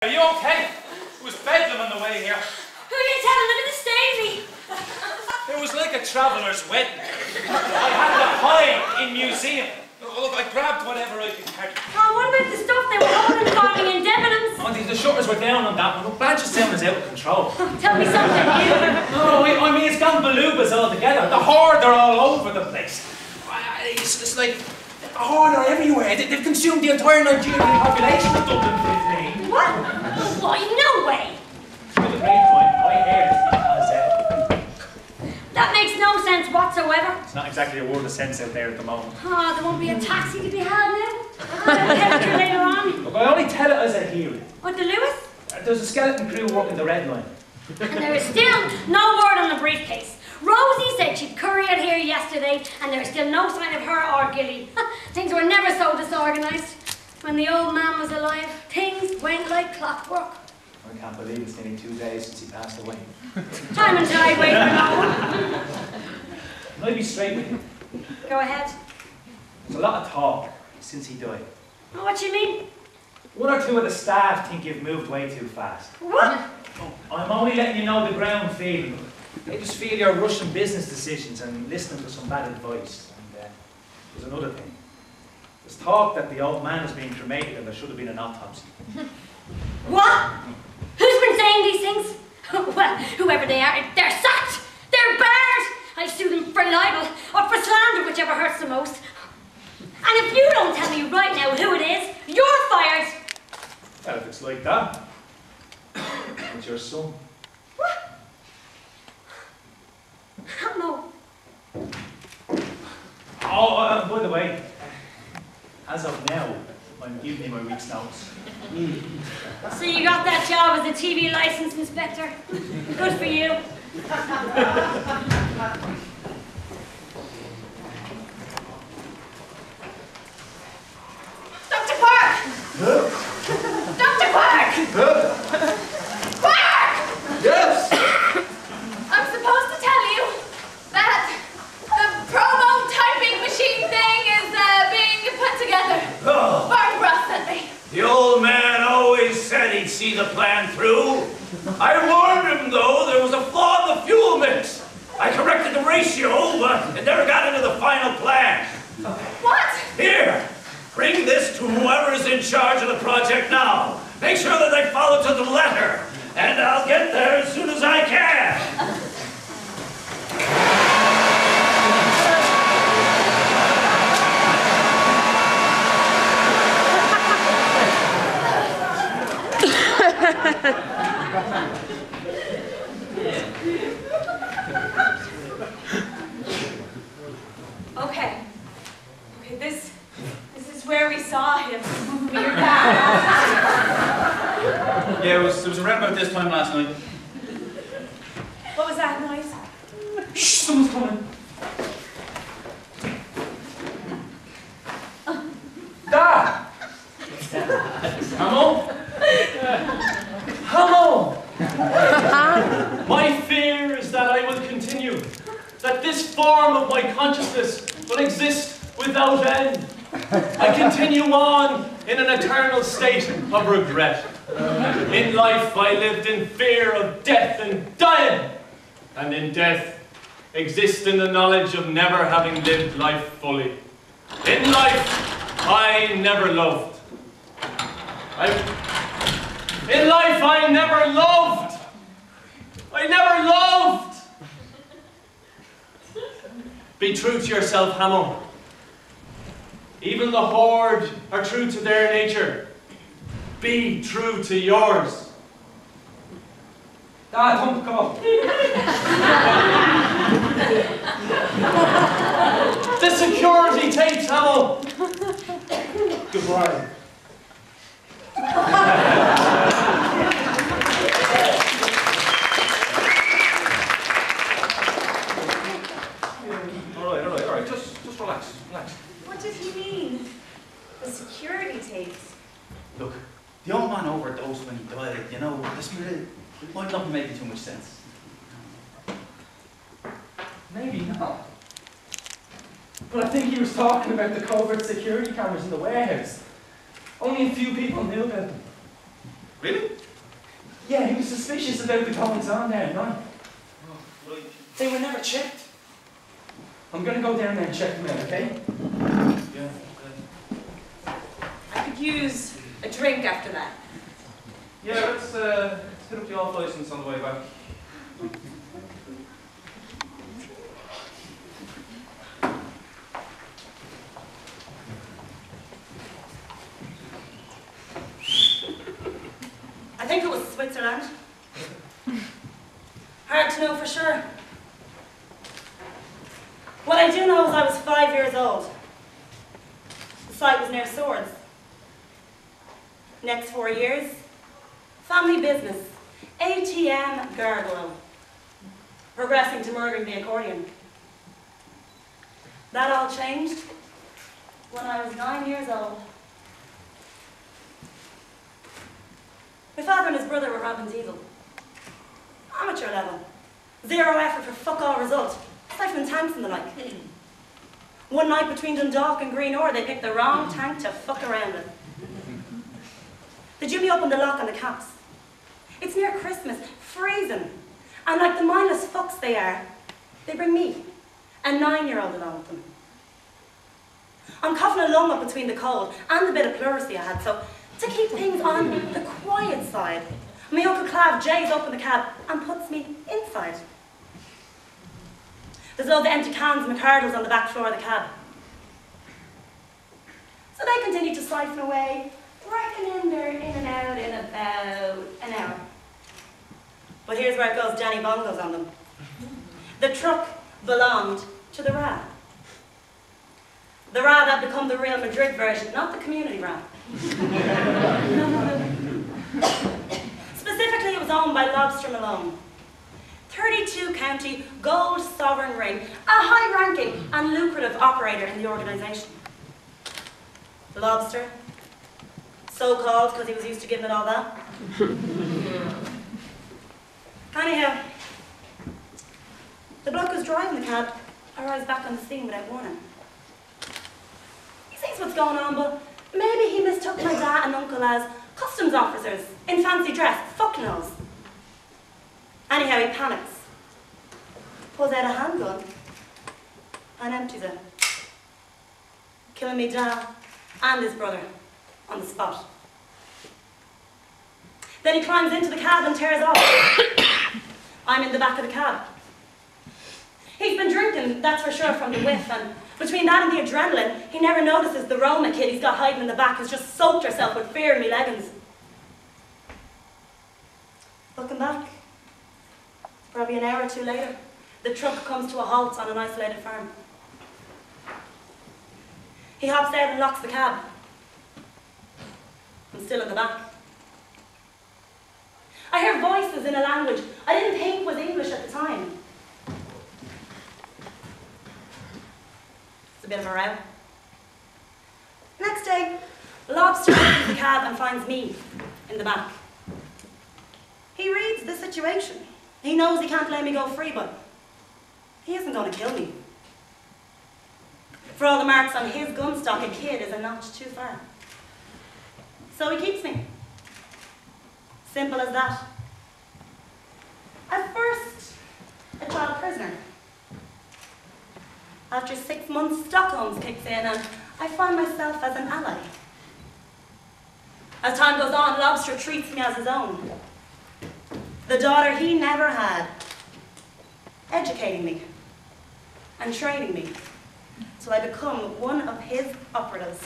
Are you okay? It was bedlam on the way here. Who are you telling? Look at the Stacey. It was like a traveller's wedding. I had to hide in museum. Look, I grabbed whatever I could carry. Oh, what about the stuff they were holding farming in Debenhams? Oh, the shutters were down on that one. Look, Blanchardstown is out of control. Tell me something new. No, I mean, it's gone belugas altogether. The horde are all over the place. It's like, the horde are everywhere. They've consumed the entire Nigerian population of Dublin 15. What? Why, no way. Through the grapevine, I heard it because that makes no sense whatsoever. it's not exactly a world of sense out there at the moment. Oh, there won't be a taxi to be had now. I'll tell you later on. Look, I only tell it as I hear it. What, the Lewis? There's a skeleton crew working the Redline. And there is still no word on the briefcase. Rosie said she'd couriered here yesterday, and there is still no sign of her or Gilly. Things were never so disorganised. When the old man was alive, things went like clockwork. I can't believe it's nearly 2 days since he passed away. Time and tide wait for no one. Can I be straight with you? Go ahead. There's a lot of talk since he died. Oh, what you mean? One or two of the staff think you've moved way too fast. What? Oh, I'm only letting you know the ground feeling. They just feel you're rushing business decisions and listening to some bad advice. And there's another thing. There's talk that the old man is being cremated and there should have been an autopsy. What? Who's been saying these things? Well, whoever they are, they're sacked! They're barred! I'll sue them for libel or for slander, whichever hurts the most. And if you don't tell me right now who it is, you're fired! Well, if it's like that, it's your son. What? No. Oh, by the way, as of now, I'm giving you my week's notice. So you got that job as a TV license inspector? Good for you. Dr. Park! Dr. Park! Park! Yes! I'm supposed to tell you that the promo typing machine thing is being put together. Oh, Barbara sent me. the old man always said he'd see the plan through. I warned him, though, there was a flaw in the fuel mix. I corrected the ratio, but it never got into the final plan. What? Here, bring this to whoever is in charge of the project now. Make sure that they follow to the letter, and I'll get there as soon as I can. Okay. Okay, this is where we saw him. Your dad. Yeah, it was around about this time last night. What was that noise? Shh, someone's coming. Dad! Hello? Hello! My fear is that I will continue, that this form of my consciousness will exist without end. I continue on in an eternal state of regret. In life I lived in fear of death and dying, and in death exist in the knowledge of never having lived life fully. In life I never loved. In life I never loved. I never loved. Be true to yourself, Hamill. Even the horde are true to their nature. Be true to yours. Dad, don't go. The security tapes, Hamill. Goodbye. All right. Just relax. What did he mean? The security tapes. Look, the old man overdosed when he died, you know, it might not be making too much sense. Maybe not. But I think he was talking about the covert security cameras in the warehouse. Only a few people knew about them. Really? Yeah, he was suspicious about the goings on there at night. Oh, right. They were never checked. I'm gonna go down there and check them out, okay? Yeah. I could use a drink after that. Yeah, let's hit up the off license on the way back. I think it was Switzerland. Hard to know for sure. What I do know is I was 5 years old. The site was near Swords. Next 4 years, family business, ATM gargalo, progressing to murdering the accordion. That all changed when I was 9 years old. My father and his brother were robbing diesel. Amateur level. Zero effort for fuck all result. Siphoning tanks and the like. One night between Dundalk and Green Ore, they picked the wrong tank to fuck around with. They drew me up on the lock on the caps. It's near Christmas, freezing. And like the mindless fucks they are, they bring me, a 9-year-old along with them. I'm coughing a lung up between the cold and the bit of pleurisy I had, so to keep things on the quiet side, my Uncle Clav jays up in the cab and puts me inside. There's loads of empty cans and McCardles on the back floor of the cab. So they continue to siphon away, reckoning they're in and out in about an hour. But here's where it goes Danny Bongos on them. The truck belonged to the RA. The RA that become the Real Madrid version, not the community RA. Specifically, it was owned by Lobster Malone. 32 county gold sovereign ring, a high-ranking and lucrative operator in the organisation. Lobster, so-called because he was used to giving it all that. Anyhow, the bloke who's driving the cab arrives back on the scene without warning. He sees what's going on, but maybe he mistook my dad and uncle as customs officers in fancy dress, fuck knows. Anyhow, he panics, pulls out a handgun, and empties it, killing me dad and his brother on the spot. Then he climbs into the cab and tears off. I'm in the back of the cab. He's been drinking, that's for sure, from the whiff, and between that and the adrenaline, he never notices the Roma kid he's got hiding in the back has just soaked herself with fear in me leggings. Looking back, probably an hour or two later, the truck comes to a halt on an isolated farm. He hops out and locks the cab. I'm still in the back. I hear voices in a language I didn't think was English at the time. It's a bit of a row. Next day, Lobster opens the cab and finds me in the back. He reads the situation. He knows he can't let me go free, but he isn't going to kill me. For all the marks on his gun stock, a kid is a notch too far. So he keeps me. Simple as that. At first, a child prisoner. After 6 months, Stockholm kicks in and I find myself as an ally. As time goes on, Lobster treats me as his own. The daughter he never had. Educating me and training me till I become one of his operatives.